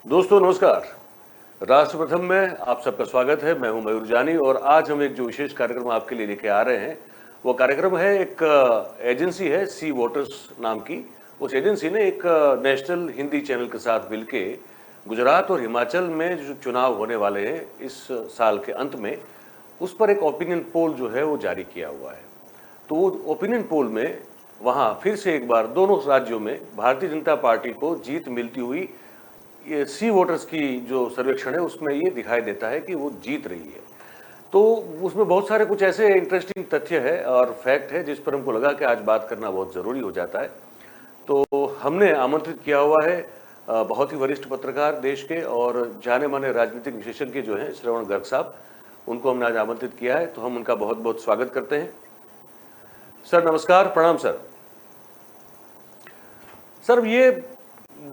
दोस्तों नमस्कार। राष्ट्र प्रथम में आप सबका स्वागत है। मैं हूं मयूर जानी और आज हम एक जो विशेष कार्यक्रम आपके लिए लेके आ रहे हैं वो कार्यक्रम है एक एजेंसी है सी वोटर्स नाम की। उस एजेंसी ने एक नेशनल हिंदी चैनल के साथ मिलके गुजरात और हिमाचल में जो चुनाव होने वाले हैं इस साल के अंत में, उस पर एक ओपिनियन पोल जो है वो जारी किया हुआ है। तो वो ओपिनियन पोल में वहाँ फिर से एक बार दोनों राज्यों में भारतीय जनता पार्टी को जीत मिलती हुई ये सी वोटर्स की जो सर्वेक्षण है उसमें ये दिखाई देता है कि वो जीत रही है। तो उसमें बहुत सारे कुछ ऐसे इंटरेस्टिंग तथ्य है और फैक्ट है जिस पर हमको लगा कि आज बात करना बहुत ज़रूरी हो जाता है। तो हमने आमंत्रित किया हुआ है बहुत ही वरिष्ठ पत्रकार देश के और जाने माने राजनीतिक विशेषज्ञ जो हैं श्रवण गर्ग साहब, उनको हमने आज आमंत्रित किया है। तो हम उनका बहुत बहुत स्वागत करते हैं। सर नमस्कार, प्रणाम सर। सर ये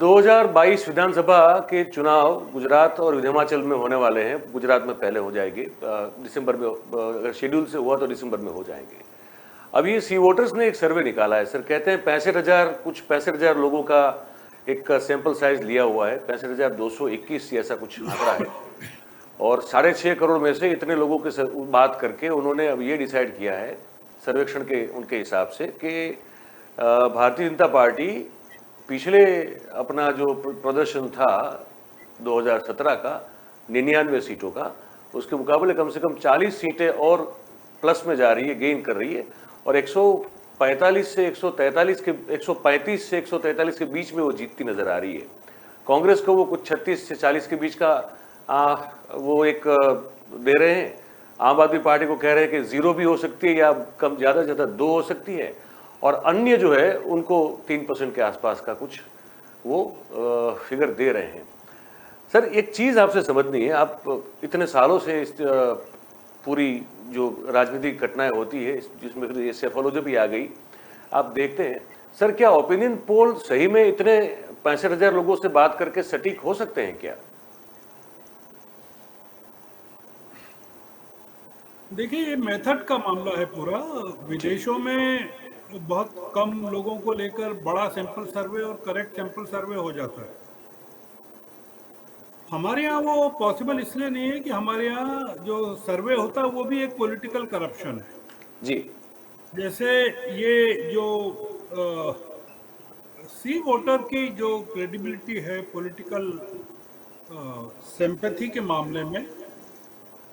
2022 विधानसभा के चुनाव गुजरात और हिमाचल में होने वाले हैं। गुजरात में पहले हो जाएंगे दिसंबर में, अगर शेड्यूल से हुआ तो दिसंबर में हो जाएंगे। अब ये सी वोटर्स ने एक सर्वे निकाला है सर, कहते हैं 65,000 लोगों का एक सैंपल साइज लिया हुआ है, 65,221 ऐसा कुछ आंकड़ा है। और 6.5 करोड़ में से इतने लोगों के बात करके उन्होंने अब ये डिसाइड किया है सर्वेक्षण के उनके हिसाब से कि भारतीय जनता पार्टी पिछले अपना जो प्रदर्शन था 2017 का 99 सीटों का, उसके मुकाबले कम से कम 40 सीटें और प्लस में जा रही है, गेन कर रही है। और 135 से 143 के बीच में वो जीतती नजर आ रही है। कांग्रेस को वो कुछ 36 से 40 के बीच का वो एक दे रहे हैं। आम आदमी पार्टी को कह रहे हैं कि 0 भी हो सकती है या कम, ज़्यादा से ज़्यादा 2 हो सकती है। और अन्य जो है उनको 3% के आसपास का कुछ वो फिगर दे रहे हैं। सर एक चीज़ आपसे समझनी है, आप इतने सालों से इस पूरी जो राजनीतिक घटनाएं होती है जिसमें ये सेफोलॉजी भी आ गई, आप देखते हैं सर, क्या ओपिनियन पोल सही में इतने 65,000 लोगों से बात करके सटीक हो सकते हैं क्या? देखिए, ये मेथड का मामला है पूरा। जी विदेशों में बहुत कम लोगों को लेकर बड़ा सैंपल सर्वे और करेक्ट सैंपल सर्वे हो जाता है। हमारे यहाँ वो पॉसिबल इसलिए नहीं है कि हमारे यहाँ जो सर्वे होता है वो भी एक पॉलिटिकल करप्शन है। जी जैसे ये जो सी वोटर की जो क्रेडिबिलिटी है पॉलिटिकल सिंपैथी के मामले में,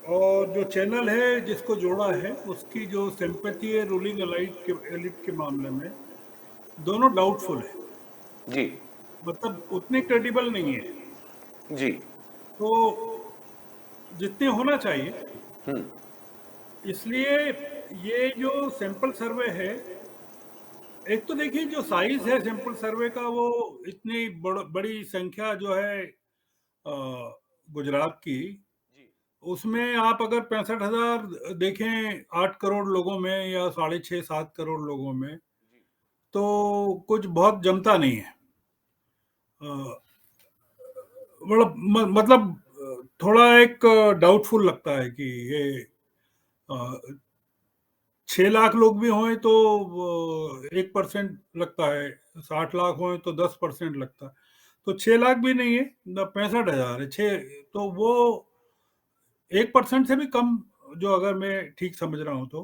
और जो चैनल है जिसको जोड़ा है उसकी जो सिंपैथी है रूलिंग एलिट के मामले में, दोनों डाउटफुल है। जी मतलब उतनी क्रेडिबल नहीं है जी। तो जितने होना चाहिए। इसलिए ये जो सैंपल सर्वे है, एक तो देखिए जो साइज है सैंपल सर्वे का, वो इतनी बड़ी संख्या जो है गुजरात की, उसमें आप अगर 65,000 देखें 8 करोड़ लोगों में या 6.5-7 करोड़ लोगों में, तो कुछ बहुत जमता नहीं है। अ, मतलब थोड़ा एक डाउटफुल लगता है कि ये 6 लाख लोग भी हों तो 1% लगता है, 60 लाख हों तो 10% लगता है। तो 6 लाख भी नहीं है न, 65,000 है। 6 तो वो 1% से भी कम, जो अगर मैं ठीक समझ रहा हूँ तो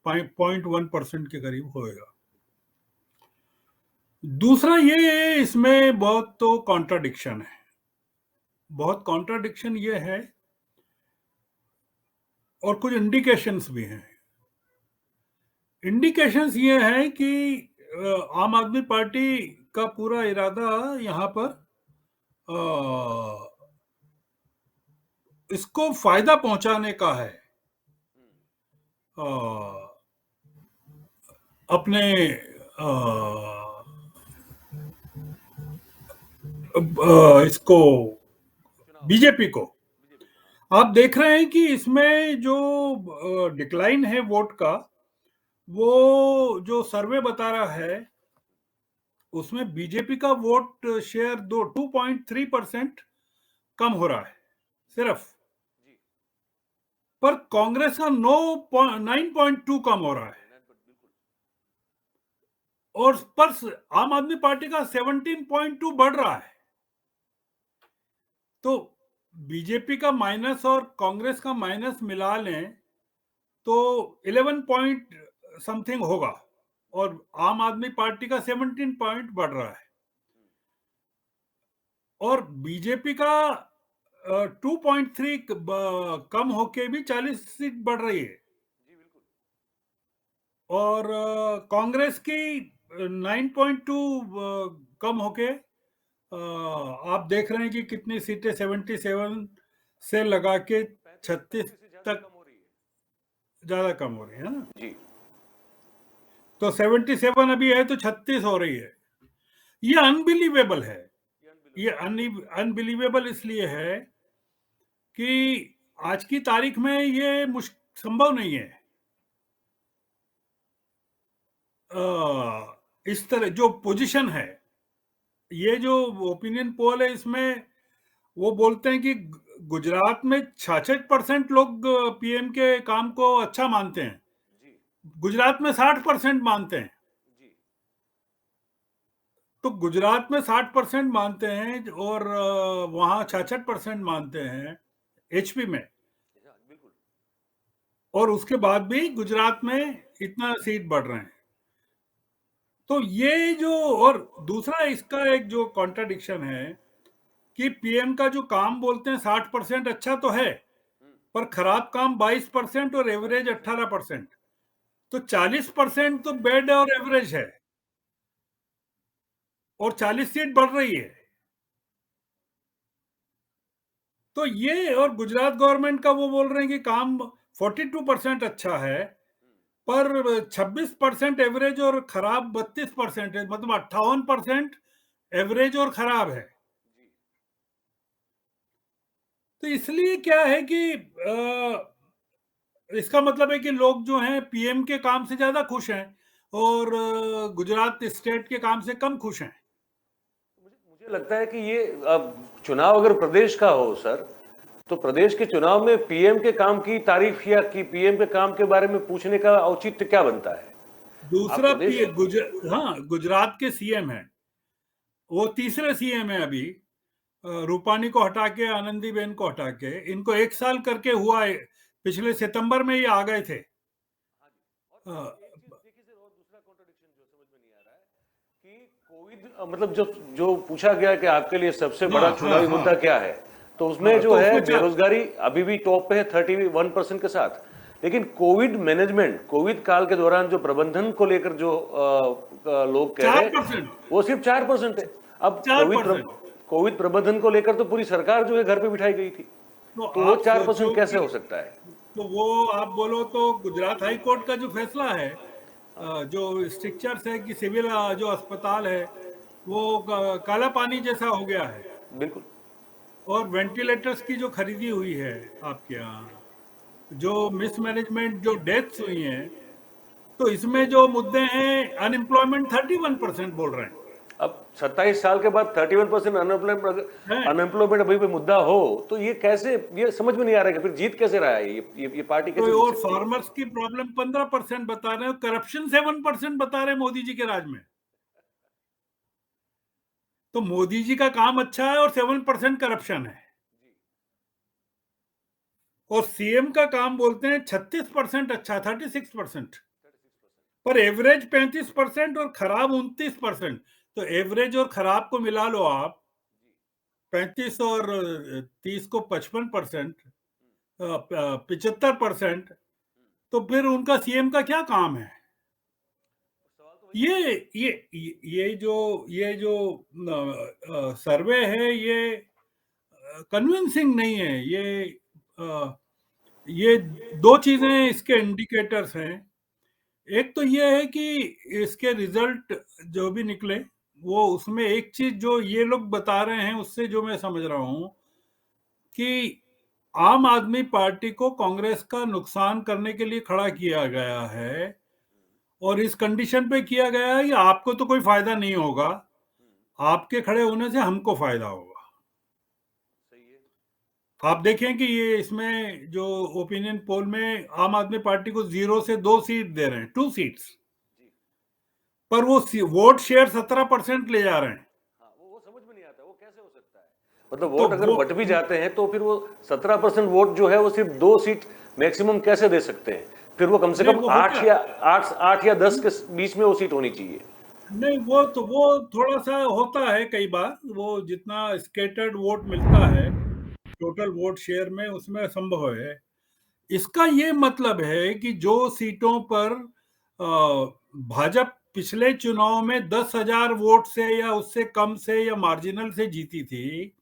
0.1% के करीब होएगा। दूसरा ये इसमें बहुत तो कॉन्ट्राडिक्शन है, बहुत कॉन्ट्राडिक्शन ये है, और कुछ इंडिकेशंस भी हैं। इंडिकेशंस ये हैं कि आम आदमी पार्टी का पूरा इरादा यहाँ पर इसको फायदा पहुंचाने का है, अ, अपने इसको बीजेपी को। आप देख रहे हैं कि इसमें जो डिक्लाइन है वोट का, वो जो सर्वे बता रहा है उसमें बीजेपी का वोट शेयर 2.3% कम हो रहा है सिर्फ, पर कांग्रेस का 9.2 कम हो रहा है, और पर आम आदमी पार्टी का 17.2 बढ़ रहा है। तो बीजेपी का माइनस और कांग्रेस का माइनस मिला लें तो 11 पॉइंट समथिंग होगा, और आम आदमी पार्टी का 17 पॉइंट बढ़ रहा है, और बीजेपी का 2.3 कम होके भी 40 सीट बढ़ रही है, और कांग्रेस की 9.2 कम होके आप देख रहे हैं कि कितनी सीटें 77 से लगा के 36 तक ज्यादा कम हो रही है ना। जी। तो 77 अभी है तो 36 हो रही है। ये अनबिलीवेबल है। ये अनबिलीवेबल इसलिए है कि आज की तारीख में ये संभव नहीं है। इस तरह जो पोजीशन है, ये जो ओपिनियन पोल है, इसमें वो बोलते हैं कि गुजरात में 66% लोग पीएम के काम को अच्छा मानते हैं, गुजरात में 60% मानते हैं। तो गुजरात में 60% मानते हैं और वहां 66% मानते हैं एचपी में, और उसके बाद भी गुजरात में इतना सीट बढ़ रहे हैं। तो ये जो, और दूसरा इसका एक जो कॉन्ट्राडिक्शन है कि पीएम का जो काम बोलते हैं 60% अच्छा तो है, पर खराब काम 22% और एवरेज 18%, तो 40% तो बेड और एवरेज है, और 40 सीट बढ़ रही है। तो ये, और गुजरात गवर्नमेंट का वो बोल रहे हैं कि काम 42% अच्छा है, पर 26% एवरेज और खराब 32% है, मतलब 58% एवरेज और खराब है। तो इसलिए क्या है कि इसका मतलब है कि लोग जो हैं पीएम के काम से ज्यादा खुश हैं, और गुजरात स्टेट के काम से कम खुश हैं। मुझे लगता है कि ये अब चुनाव अगर प्रदेश का हो सर, तो प्रदेश के चुनाव में पीएम के काम की तारीफ या कि पीएम के काम के बारे में पूछने का औचित्य क्या बनता है? दूसरा प्रदेश हाँ, गुजरात के सीएम हैं, वो तीसरे सीएम है अभी। रूपानी को हटा के, आनंदीबेन को हटा के, इनको 1 साल करके हुआ है, पिछले सितंबर में ये आ गए थे। कोविड, मतलब जो पूछा गया कि आपके लिए सबसे बड़ा हाँ, चुनावी हाँ, मुद्दा क्या है, तो उसमें हाँ, जो तो है उसमें बेरोजगारी अभी भी टॉप पे है 31% के साथ। लेकिन कोविड मैनेजमेंट, कोविड काल के दौरान जो प्रबंधन को लेकर जो लोग कह रहे हैं 4%, वो सिर्फ 4% है। अब 4%। कोविड प्रबंधन को लेकर तो पूरी सरकार जो है घर पे बिठाई गई थी, तो तो वो आप 4% सोचो कैसे कि, हो सकता है? तो वो आप बोलो तो गुजरात हाई कोर्ट का जो फैसला है, जो स्ट्रिक्चर्स है कि सिविल जो अस्पताल है वो काला पानी जैसा हो गया है, बिल्कुल। और वेंटिलेटर्स की जो खरीदी हुई है आपके यहाँ, जो मिसमैनेजमेंट, जो डेथ्स हुई हैं, तो इसमें जो मुद्दे हैं, अनएम्प्लॉयमेंट 31% बोल रहे अब 27 साल के बाद 31% हैं। अनएम्प्लॉयमेंट अभी भी मुद्दा हो, तो ये कैसे, ये समझ में नहीं आ रहा है कि फिर जीत कैसे रहा है, ये पार्टी तो कैसे जीत और सकती है? फार्मर्स की प्रॉब्लम 15% बता रहे हैं, करप्शन 7% बता रहे हैं मोदी जी के राज में। तो मोदी जी का काम अच्छा है और 7% करप्शन है, और सीएम का काम बोलते हैं 36% अच्छा, 36%, पर एवरेज 35% और खराब 29%। तो एवरेज और खराब को मिला लो आप, 35 और 30 को 55%, 75%, तो फिर उनका सीएम का क्या काम है? ये जो सर्वे है, ये कन्विंसिंग नहीं है। ये दो चीजें इसके इंडिकेटर्स हैं। एक तो ये है कि इसके रिजल्ट जो भी निकले, वो उसमें एक चीज जो ये लोग बता रहे हैं, उससे जो मैं समझ रहा हूं कि आम आदमी पार्टी को कांग्रेस का नुकसान करने के लिए खड़ा किया गया है, और इस कंडीशन पे किया गया है कि आपको तो कोई फायदा नहीं होगा, आपके खड़े होने से हमको फायदा होगा। आप देखें कि ये इसमें जो ओपिनियन पोल में आम आदमी पार्टी को 0 से 2 सीट दे रहे हैं, 2 सीट्स, पर वो वोट शेयर 17% ले जा रहे हैं। वो समझ में नहीं आता वो कैसे हो सकता है। मतलब तो वोट अगर वो बट भी जाते हैं तो फिर वो 17% वोट जो है वो सिर्फ 2 सीट मैक्सिमम कैसे दे सकते हैं? फिर वो कम से नहीं, कम वो आठ होता या आठ या 10 के बीच में वो सीट होनी चाहिए। नहीं, वो थोड़ा सा होता है कई बार, वो जितना स्केटर्ड वोट मिलता है टोटल वोट शेयर में उसमें संभव है। इसका ये मतलब है कि जो सीटों पर भाजपा पिछले चुनाव में 10,000 वोट से या उससे कम से या मार्जिनल से जीती थी,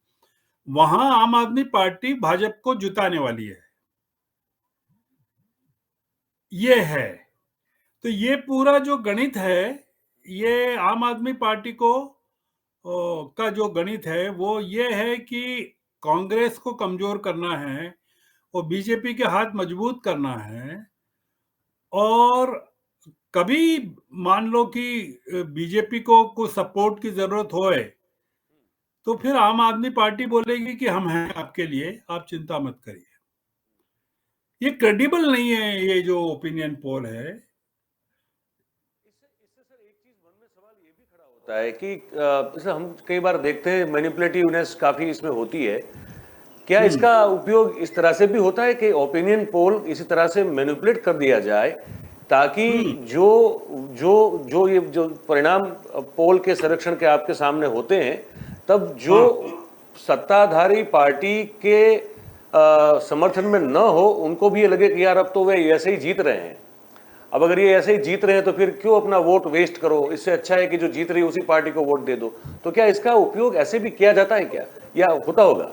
वहां आम आदमी पार्टी भाजपा को जुटाने वाली है, ये है। तो ये पूरा जो गणित है, ये आम आदमी पार्टी को का जो गणित है वो ये है कि कांग्रेस को कमजोर करना है और बीजेपी के हाथ मजबूत करना है। और कभी मान लो कि बीजेपी को कुछ सपोर्ट की जरूरत होए, तो फिर आम आदमी पार्टी बोलेगी कि हम हैं आपके लिए, आप चिंता मत करिए। ये क्रेडिबल नहीं है, ये जो ओपिनियन पोल है। इससे सर एक चीज मन में सवाल ये भी खड़ा होता है कि जैसे हम कई बार देखते हैं मैनिपुलेटिवनेस काफी इसमें होती है। क्या हम्म। इसका उपयोग इस तरह से भी होता है कि ओपिनियन पोल इसी तरह से मैनिपुलेट कर दिया जाए ताकि हम्म। जो जो जो ये जो परिणाम पोल के सर्वेक्षण के आपके सामने होते हैं, तब जो हाँ। सत्ताधारी पार्टी के समर्थन में न हो उनको भी ये लगे कि यार अब तो वे ऐसे ही जीत रहे हैं। अब अगर ये ऐसे ही जीत रहे हैं तो फिर क्यों अपना वोट वेस्ट करो, इससे अच्छा है कि जो जीत रही है उसी पार्टी को वोट दे दो। तो क्या इसका उपयोग ऐसे भी किया जाता है क्या, या होता होगा?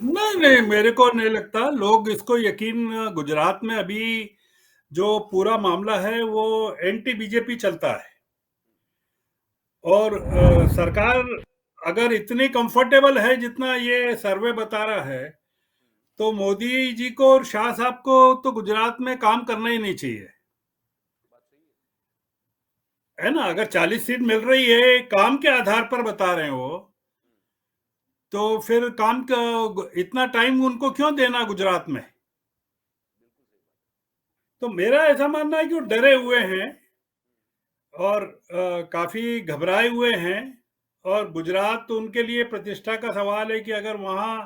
नहीं नहीं, मेरे को नहीं लगता लोग इसको यकीन। गुजरात में अभी जो पूरा मामला है वो एंटी बीजेपी चलता है, और सरकार अगर इतनी कंफर्टेबल है जितना ये सर्वे बता रहा है, तो मोदी जी को और शाह साहब को तो गुजरात में काम करना ही नहीं चाहिए, है ना। अगर 40 सीट मिल रही है काम के आधार पर बता रहे हैं वो, तो फिर काम का इतना टाइम उनको क्यों देना गुजरात में। तो मेरा ऐसा मानना है कि वो डरे हुए हैं और काफी घबराए हुए हैं। और गुजरात तो उनके लिए प्रतिष्ठा का सवाल है कि अगर वहां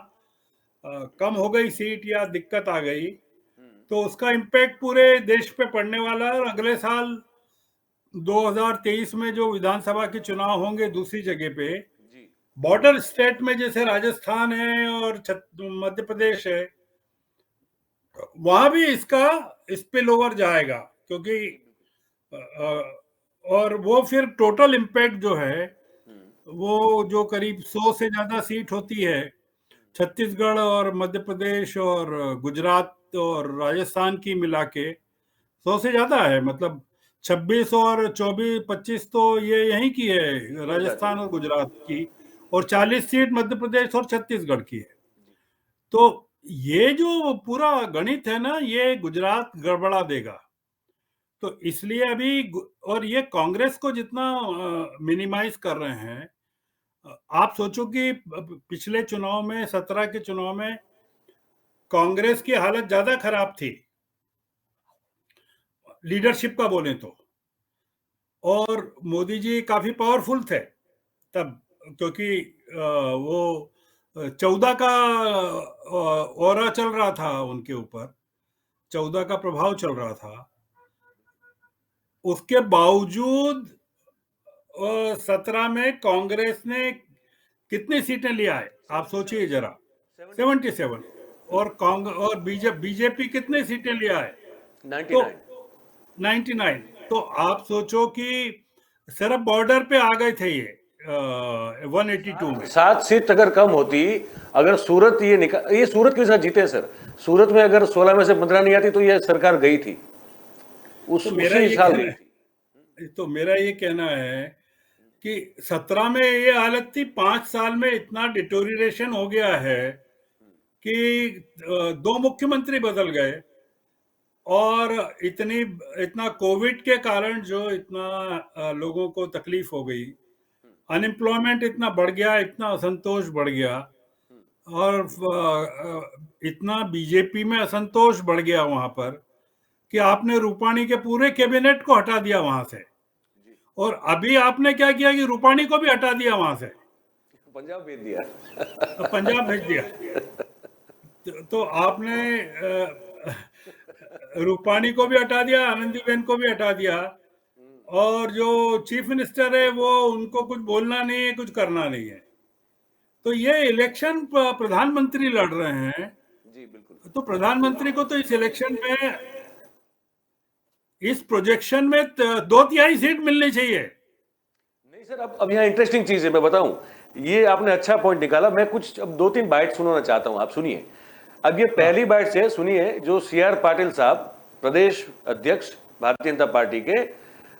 कम हो गई सीट या दिक्कत आ गई तो उसका इम्पैक्ट पूरे देश पे पड़ने वाला है। और अगले साल 2023 में जो विधानसभा के चुनाव होंगे दूसरी जगह पे, जी। बॉर्डर स्टेट में जैसे राजस्थान है और मध्य प्रदेश है, वहां भी इसका स्पिल ओवर जाएगा, क्योंकि और वो फिर टोटल इम्पैक्ट जो है वो जो करीब 100 से ज्यादा सीट होती है, छत्तीसगढ़ और मध्य प्रदेश और गुजरात और राजस्थान की मिला के 100 से ज्यादा है। मतलब 26 और 24 25 तो ये यहीं की है, वही बात है। राजस्थान और गुजरात की, और 40 सीट मध्य प्रदेश और छत्तीसगढ़ की है। तो ये जो पूरा गणित है ना, ये गुजरात गड़बड़ा देगा। तो इसलिए अभी और ये कांग्रेस को जितना मिनिमाइज कर रहे हैं, आप सोचो कि पिछले चुनाव में 17 के चुनाव में कांग्रेस की हालत ज्यादा खराब थी, लीडरशिप का बोले तो। और मोदी जी काफी पावरफुल थे तब, क्योंकि वो 14 का ऑरा चल रहा था उनके ऊपर, 14 का प्रभाव चल रहा था। उसके बावजूद 17 में कांग्रेस ने कितनी सीटें लिया है आप सोचिए जरा, 77। और कांग्रेस और बीजेपी कितनी सीटें लिया है, तो 99। 99। तो आप सोचो कि सिर्फ बॉर्डर पे आ गए थे ये 182 में। 7 सीट अगर कम होती, अगर सूरत ये सूरत के साथ जीते सर, सूरत में अगर 16 में से 15 नहीं आती तो ये सरकार गई थी, तो मेरा उसी ये साल गई कहना थी। है, तो मेरा ये कहना है कि 17 में ये हालत थी, 5 साल में इतना डिटोरिएशन हो गया है कि 2 मुख्यमंत्री बदल गए, और इतना कोविड के कारण जो इतना लोगों को तकलीफ हो गई, अनएम्प्लॉयमेंट इतना बढ़ गया, इतना असंतोष बढ़ गया, और इतना बीजेपी में असंतोष बढ़ गया वहां पर कि आपने रूपाणी के पूरे कैबिनेट को हटा दिया वहां से। और अभी आपने क्या किया कि रूपाणी को भी हटा दिया वहां से। पंजाब भेज दिया। तो पंजाब भेज दिया। तो आपने रूपानी को भी हटा दिया, आनंदीबेन को भी हटा दिया, और जो चीफ मिनिस्टर है वो उनको कुछ बोलना नहीं है, कुछ करना नहीं है। तो ये इलेक्शन प्रधानमंत्री लड़ रहे हैं, जी बिल्कुल। तो प्रधानमंत्री को तो इस इलेक्शन में, इस प्रोजेक्शन में 2/3 सीट मिलनी चाहिए। नहीं सर, अब यहाँ इंटरेस्टिंग चीज है, मैं बताऊं, ये आपने अच्छा पॉइंट निकाला। मैं कुछ अब 2-3 बाइट सुनाना चाहता हूं, आप सुनिए। अब ये पहली बाइट से सुनिए, जो CR पाटिल साहब, प्रदेश अध्यक्ष भारतीय जनता पार्टी के,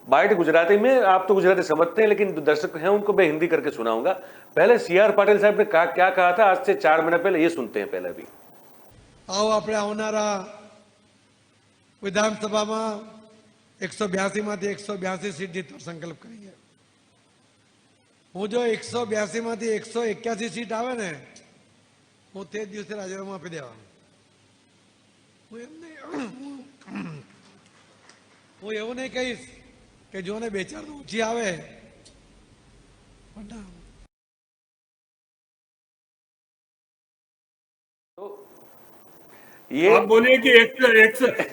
बाइट गुजराती में, आप तो गुजराती समझते हैं, लेकिन जो दर्शक हैं उनको मैं हिंदी करके सुनाऊंगा। पहले CR पाटिल साहब ने क्या कहा था आज से 4 महीना पहले, ये सुनते हैं पहले भी। आओ આપણે આવનારા વિધાનસભામાં 182 માંથી 182 સીટ જીતવાનો સંકલ્પ કરીએ। હું જો 182 માંથી 181 સીટ આવે ને, હું તે દિવસે રાજીનામું આપી દેવાનું। હું એવું નહીં કહીશ કે જોને 2-4 ઓછી આવે પણ ये आप बोलिए कि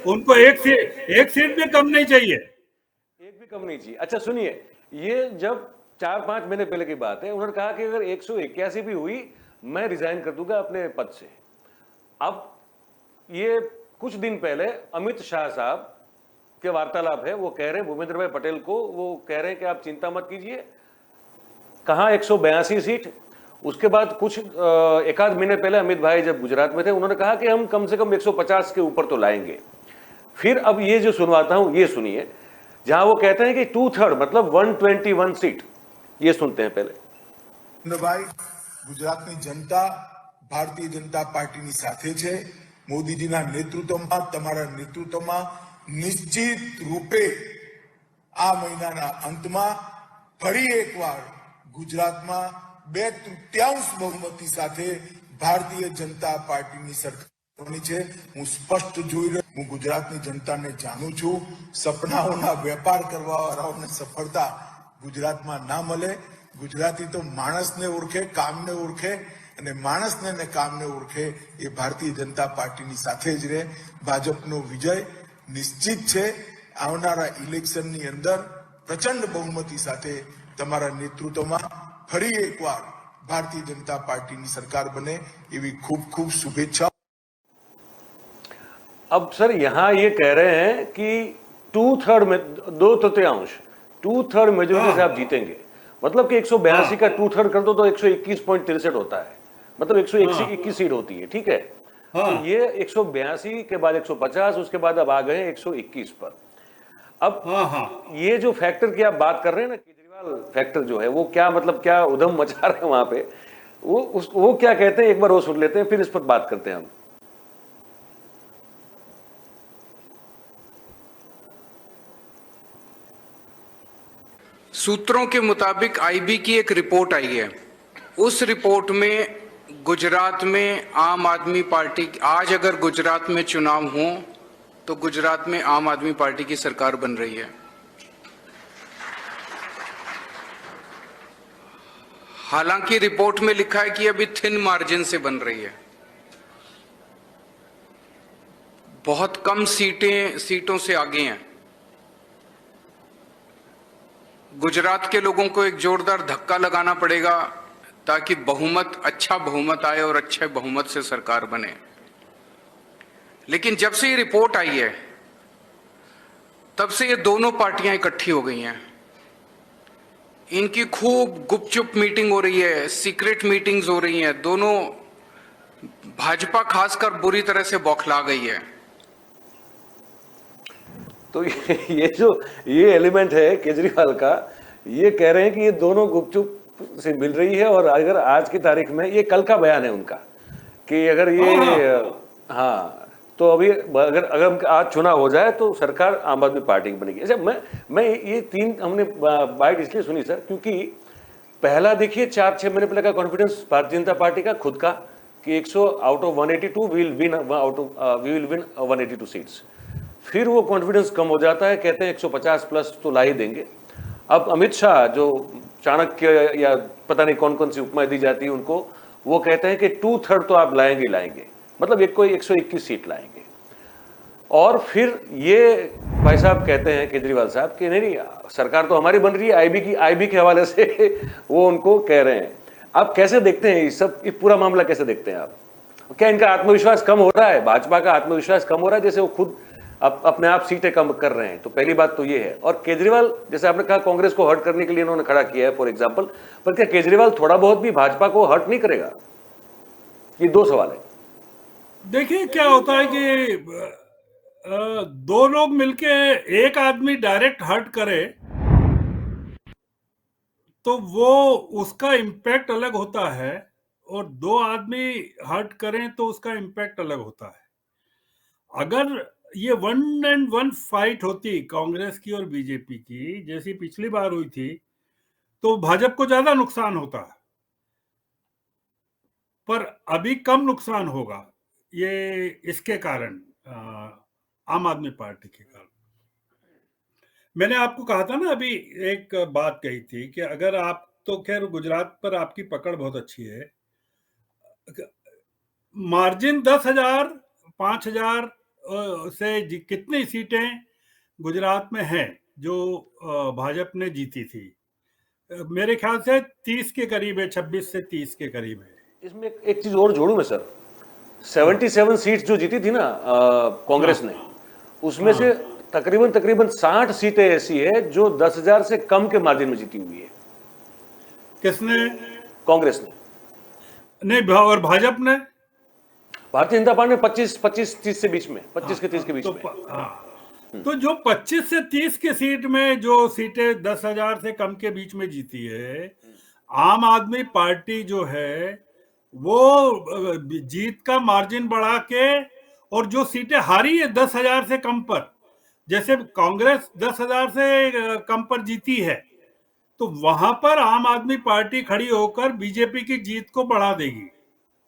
उनको एक सीट भी कम नहीं चाहिए, एक भी कम नहीं चाहिए। अच्छा सुनिए, ये जब 4-5 महीने पहले की बात है, उन्होंने कहा कि अगर 181 भी हुई मैं रिजाइन कर दूंगा अपने पद से। अब ये कुछ दिन पहले अमित शाह साहब के वार्तालाप है, वो कह रहे हैं भूपेंद्र भाई पटेल को, वो कह रहे हैं कि आप चिंता मत कीजिए। कहाँ 182 सीट। उसके बाद कुछ एक आध महीने पहले अमित भाई जब गुजरात में थे, उन्होंने कहा कि हम कम से कम 150 के ऊपर तो लाएंगे। फिर अब ये जो सुनवाता हूं, ये सुनिए, जहां वो कहते हैं कि 2/3 मतलब 121 सीट। ये सुनते हैं पहले। भाई, गुजरातनी जनता भारतीय जनता पार्टीनी साथे छे। मोदीजीना नेतृत्वमां, तमारा नेतृत्वमां निश्चित रूपे आ महीनाना अंतमां फरी एकवार गुजरातमां 2/3 बहुमती साथे भारतीय जनता पार्टीनी सरकार छे। हूँ स्पष्ट जोई रह्यो, हूँ गुजरातनी जनताने जाणुं छुं। सपनाओना वेपार करवावाळाओने सफलता गुजरातमां ना मळे। गुजराती तो माणसने ओळखे, काમને ओळखे, અને માણસને ને કામને ઓળખે એ ભારતીય જનતા પાર્ટીની સાથે જ રહે। ભાજપનો વિજય નિશ્ચિત છે। આવનારા ઇલેક્શનની અંદર પ્રચંડ બહુમતી સાથે તમારા નેતૃત્વમાં ફરી એકવાર ભારતીય જનતા પાર્ટીની સરકાર બને એવી ખૂબ ખૂબ શુભેચ્છા। अब सर यहाँ ये कह रहे हैं कि 2/3 में 2/3 मेजोरिटी से आप जीतेंगे। मतलब कि 182 का 2/3 कर दो तो 121.63 होता है, मतलब 121 सीट होती है, ठीक है। तो ये 182 के बाद 150, उसके बाद अब आ गए 121 पर। अब ये जो फैक्टर की आप बात कर रहे हैं ना, केजरीवाल फैक्टर जो है, वो क्या मतलब क्या उधम मचा रहे हैं वहां पे, वो क्या कहते हैं, एक बार वो सुन लेते हैं, फिर इस पर बात करते हैं हम। सूत्रों के मुताबिक IB की एक रिपोर्ट आई है। उस रिपोर्ट में गुजरात में आम आदमी पार्टी, आज अगर गुजरात में चुनाव हो तो गुजरात में आम आदमी पार्टी की सरकार बन रही है। हालांकि रिपोर्ट में लिखा है कि अभी थिन मार्जिन से बन रही है। बहुत कम सीटों से आगे हैं। गुजरात के लोगों को एक जोरदार धक्का लगाना पड़ेगा ताकि अच्छा बहुमत आए और अच्छे बहुमत से सरकार बने। लेकिन जब से ये रिपोर्ट आई है, तब से ये दोनों पार्टियां इकट्ठी हो गई हैं। इनकी खूब गुपचुप मीटिंग हो रही है, सीक्रेट मीटिंग्स हो रही हैं। दोनों, भाजपा खासकर बुरी तरह से बौखला गई है। तो ये एलिमेंट है केजरीवाल का, ये कह रहे हैं कि ये दोनों गुपचुप से मिल रही है। और अगर आज की तारीख में, ये कल का बयान है उनका, कि अगर ये हाँ, तो अभी अगर आज चुनाव हो जाए तो सरकार आम आदमी पार्टी की बनेगी। अच्छा, मैं ये 3 हमने बाइट इसलिए सुनी सर, क्योंकि पहला देखिए 4-6 महीने पहले का कॉन्फिडेंस भारतीय जनता पार्टी का खुद का, कि 100 out of 182 we will win 182 seats. फिर वो कॉन्फिडेंस कम हो जाता है, कहते हैं 150 प्लस तो ला ही देंगे। अब अमित शाह जो चाणक्य या पता नहीं कौन कौन सी उपमा दी जाती है उनको, वो कहते हैं कि 2/3 तो आप लाएंगे लाएंगे, मतलब एक कोई 121 सीट लाएंगे। और फिर ये भाई साहब कहते हैं केजरीवाल साहब कि नहीं सरकार तो हमारी बन रही है, आईबी के हवाले से वो उनको कह रहे हैं। आप कैसे देखते हैं ये पूरा मामला कैसे देखते हैं आप? क्या इनका आत्मविश्वास कम हो रहा है, भाजपा का आत्मविश्वास कम हो रहा है, जैसे वो खुद अपने आप सीटें कम कर रहे हैं? तो पहली बात तो ये है। और केजरीवाल, जैसे आपने कहा कांग्रेस को हर्ट करने के लिए इन्होंने खड़ा किया है फॉर एग्जाम्पल, पर क्या केजरीवाल थोड़ा बहुत भी भाजपा को हर्ट नहीं करेगा? ये दो सवाल है। देखिए क्या होता है कि दो लोग मिलके एक आदमी डायरेक्ट हर्ट करे तो वो उसका इम्पैक्ट अलग होता है, और दो आदमी हर्ट करें तो उसका इम्पैक्ट अलग होता है। अगर ये 1-on-1 फाइट होती कांग्रेस की और बीजेपी की, जैसी पिछली बार हुई थी, तो भाजपा को ज्यादा नुकसान होता है, पर अभी कम नुकसान होगा ये इसके कारण, आम आदमी पार्टी के कारण। मैंने आपको कहा था ना, अभी एक बात कही थी कि अगर आप, तो खैर गुजरात पर आपकी पकड़ बहुत अच्छी है, मार्जिन 10,000 5,000 से कितनी सीटें गुजरात में हैं जो भाजपा ने जीती थी? मेरे ख्याल से 30 के करीब है, 26 से 30 के करीब है। इसमें एक चीज और जोड़ू मैं सर, 77 सीट्स जो जीती थी ना कांग्रेस ने, उसमें से तकरीबन 60 सीटें ऐसी है जो 10,000 से कम के मार्जिन में जीती हुई है। किसने? कांग्रेस ने नहीं, और भाजपा ने, भारतीय जनता पार्टी ने 25-30 से बीच में, 25 के 30 के बीच में। तो जो 25 से 30 के सीट में जो सीटें 10,000 से कम के बीच में जीती है, आम आदमी पार्टी जो है वो जीत का मार्जिन बढ़ा के, और जो सीटें हारी है 10,000 से कम पर, जैसे कांग्रेस 10,000 से कम पर जीती है, तो वहां पर आम आदमी पार्टी खड़ी होकर बीजेपी की जीत को बढ़ा देगी।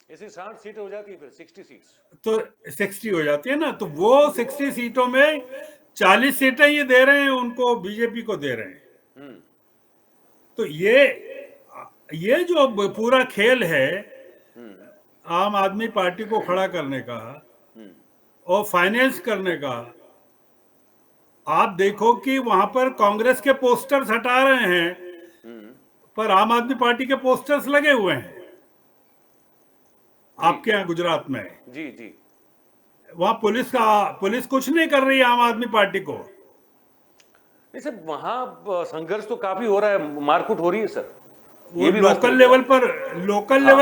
ऐसी 60 सीटें हो जाती है, फिर 60 सीट्स तो 60 हो जाती है ना, तो वो 60 सीटों में 40 सीटें ये दे रहे हैं उनको, बीजेपी को दे रहे हैं। तो ये जो पूरा खेल है आम आदमी पार्टी को खड़ा करने का और फाइनेंस करने का, आप देखो कि वहां पर कांग्रेस के पोस्टर्स हटा रहे हैं, पर आम आदमी पार्टी के पोस्टर्स लगे हुए हैं आपके यहाँ गुजरात में। जी जी, वहां पुलिस कुछ नहीं कर रही है आम आदमी पार्टी को। नहीं सर, वहां संघर्ष तो काफी हो रहा है, मारकूट हो रही है सर, ये भी लोकल लेवल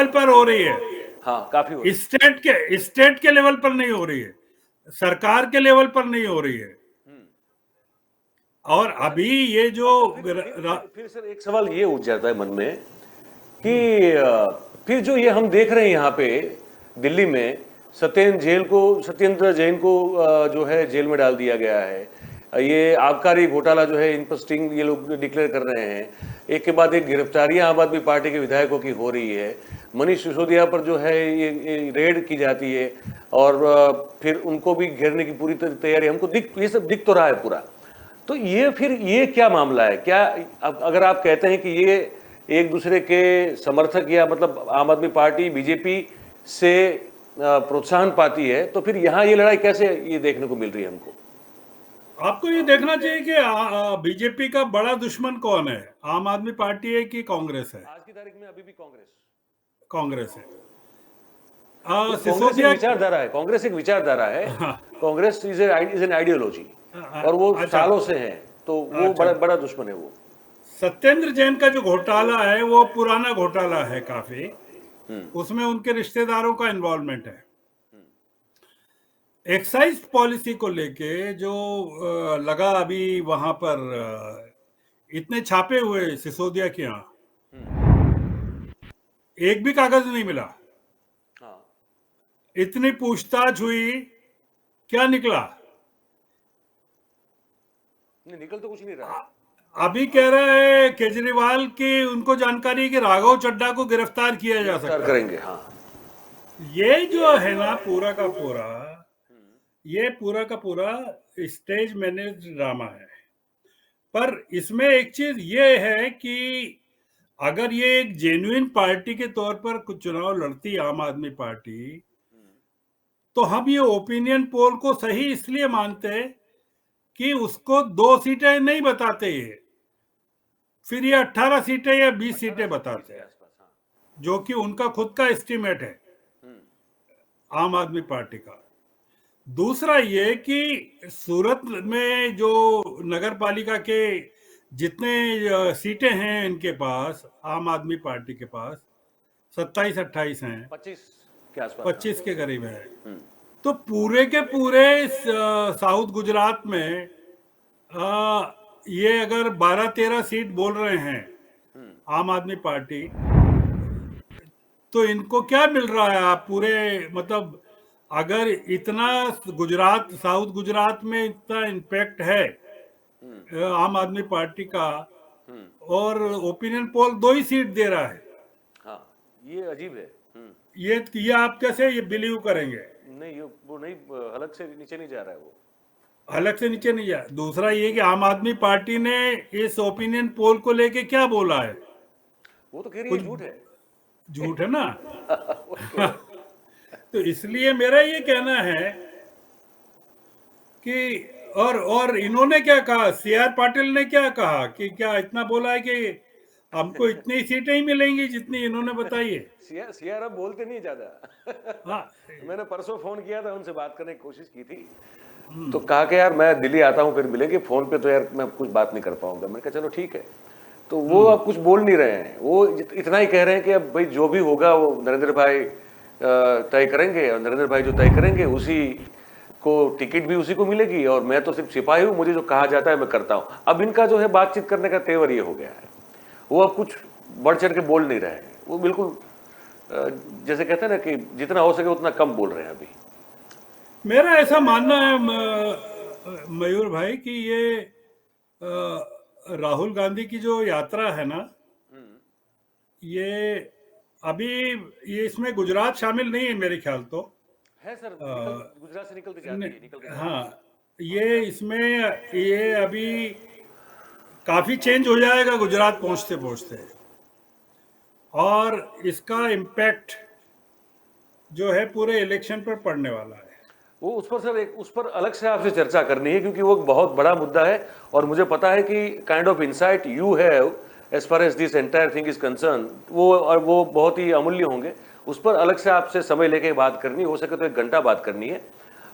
पर हो रही है। हाँ काफी हो रही है। स्टेट के लेवल पर नहीं हो रही है, सरकार के लेवल पर नहीं हो रही है। और अभी ये जो फिर सर एक सवाल ये उठ जाता है मन में कि फिर जो ये हम देख रहे हैं यहाँ पे दिल्ली में, सत्येंद्र जैन को जो है जेल में डाल दिया गया है, ये आबकारी घोटाला जो है इन पर स्टिंग ये लोग डिक्लेयर कर रहे हैं, एक के बाद एक गिरफ्तारियां आम आदमी पार्टी के विधायकों की हो रही है, मनीष सिसोदिया पर जो है ये रेड की जाती है, और फिर उनको भी घेरने की पूरी तैयारी हमको ये सब दिख तो रहा है पूरा। तो ये क्या मामला है? क्या अगर आप कहते हैं कि ये एक दूसरे के समर्थक, या मतलब आम आदमी पार्टी बीजेपी से प्रोत्साहन पाती है, तो फिर यहाँ ये लड़ाई कैसे ये देखने को मिल रही है हमको? आपको ये देखना चाहिए कि बीजेपी का बड़ा दुश्मन कौन है, आम आदमी पार्टी है कि कांग्रेस है? आज की तारीख में अभी भी कांग्रेस है। कांग्रेस एक विचारधारा है, कांग्रेस एक विचारधारा है, कांग्रेस इज एन आइडियोलॉजी, और वो सालों से है, तो वो बड़ा दुश्मन है वो। सत्येंद्र जैन का जो घोटाला है वो पुराना घोटाला है काफी, उसमें उनके रिश्तेदारों का इन्वॉल्वमेंट है। एक्साइज पॉलिसी को लेके जो लगा अभी वहां पर, इतने छापे हुए सिसोदिया के यहाँ, एक भी कागज नहीं मिला। इतनी पूछताछ हुई, क्या निकला? नहीं, निकल तो कुछ नहीं रहा। अभी कह रहे हैं केजरीवाल की उनको जानकारी कि राघव चड्ढा को गिरफ्तार किया जा सकता है, करेंगे। हाँ, ये जो है ना पूरा का पूरा स्टेज मैनेज ड्रामा है। पर इसमें एक चीज ये है कि अगर ये एक जेन्युइन पार्टी के तौर पर कुछ चुनाव लड़ती आम आदमी पार्टी, तो हम ये ओपिनियन पोल को सही इसलिए मानते कि उसको 2 सीटें नहीं बताते ये, फिर ये 18 सीटें या 20 सीटें बताते के हैं, आसपास, हाँ। जो कि उनका खुद का एस्टीमेट है आम आदमी पार्टी का। दूसरा ये कि सूरत में जो नगर पालिका के जितने सीटें हैं इनके पास, आम आदमी पार्टी के पास 27-28 हैं, 25 के आसपास, 25 के करीब है। तो पूरे के पूरे साउथ गुजरात में ये अगर 12-13 सीट बोल रहे हैं आम आदमी पार्टी, तो इनको क्या मिल रहा है? आप पूरे मतलब अगर इतना गुजरात, साउथ गुजरात में इतना इम्पैक्ट है आम आदमी पार्टी का, और ओपिनियन पोल 2 ही सीट दे रहा है, हाँ, ये अजीब है। ये आप कैसे ये बिलीव करेंगे? नहीं, वो नहीं, हलक से नीचे नहीं जा रहा है वो। अलग से नीचे नहीं जा। दूसरा ये कि आम आदमी पार्टी ने इस ओपिनियन पोल को लेके क्या बोला है? वो तो कह रही है झूठ है। झूठ है ना। तो इसलिए मेरा ये कहना है कि और इन्होंने क्या कहा, सीआर पाटिल ने क्या कहा कि क्या इतना बोला है कि हमको इतनी सीटें ही मिलेंगी जितनी इन्होंने बताई है। सीआर अब बोलते नहीं ज्यादा। हाँ, मैंने परसों फोन किया था, उनसे बात करने की कोशिश की थी, तो कहा कि यार मैं दिल्ली आता हूँ फिर मिलेंगे, फोन पे तो यार मैं कुछ बात नहीं कर पाऊंगा। मैंने कहा चलो ठीक है। तो वो अब कुछ बोल नहीं रहे हैं, वो इतना ही कह रहे हैं कि अब भाई जो भी होगा वो नरेंद्र भाई तय करेंगे, और नरेंद्र भाई जो तय करेंगे उसी को टिकट भी उसी को मिलेगी, और मैं तो सिर्फ सिपाही हूँ, मुझे जो कहा जाता है मैं करता हूँ। अब इनका जो है बातचीत करने का तेवर ये हो गया है, वो अब कुछ बढ़ चढ़ के बोल नहीं रहे हैं। वो बिल्कुल जैसे कहते हैं ना कि जितना हो सके उतना कम बोल रहे हैं अभी। मेरा ऐसा मानना है मयूर भाई कि ये राहुल गांधी की जो यात्रा है ना, ये अभी ये इसमें गुजरात शामिल नहीं है मेरे ख्याल तो। है सर, गुजरात से निकलती जाती है, निकल के हाँ, ये इसमें ये अभी काफी चेंज हो जाएगा गुजरात पहुंचते पहुंचते, और इसका इम्पैक्ट जो है पूरे इलेक्शन पर पड़ने वाला है। वो उस पर सर उस पर अलग से आपसे चर्चा करनी है, क्योंकि वो एक बहुत बड़ा मुद्दा है, और मुझे पता है कि kind of insight you have as far as this entire thing is concern, वो बहुत ही अमूल्य होंगे। उस पर अलग से आपसे समय लेके बात करनी, हो सके तो 1 घंटा बात करनी है।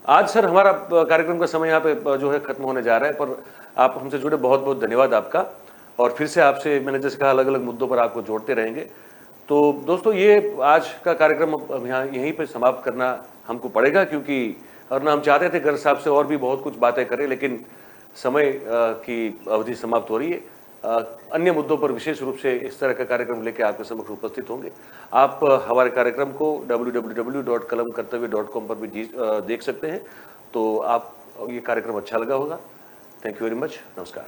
आज सर हमारा कार्यक्रम का समय यहाँ पे जो है खत्म होने जा रहा है, पर आप हमसे जुड़े, बहुत बहुत धन्यवाद आपका। और फिर से आपसे मैंने जैसे कहा अलग अलग मुद्दों पर आपको जोड़ते रहेंगे। तो दोस्तों, ये आज का कार्यक्रम अब यहाँ यहीं पे समाप्त करना हमको पड़ेगा, क्योंकि और ना हम चाहते थे गर्ग साहब से और भी बहुत कुछ बातें करें, लेकिन समय की अवधि समाप्त हो रही है। अन्य मुद्दों पर विशेष रूप से इस तरह का कार्यक्रम लेकर आपके समक्ष उपस्थित होंगे। आप हमारे कार्यक्रम को www.kalamkartavya.com पर भी देख सकते हैं। तो आप ये कार्यक्रम अच्छा लगा होगा। Thank you very much. नमस्कार।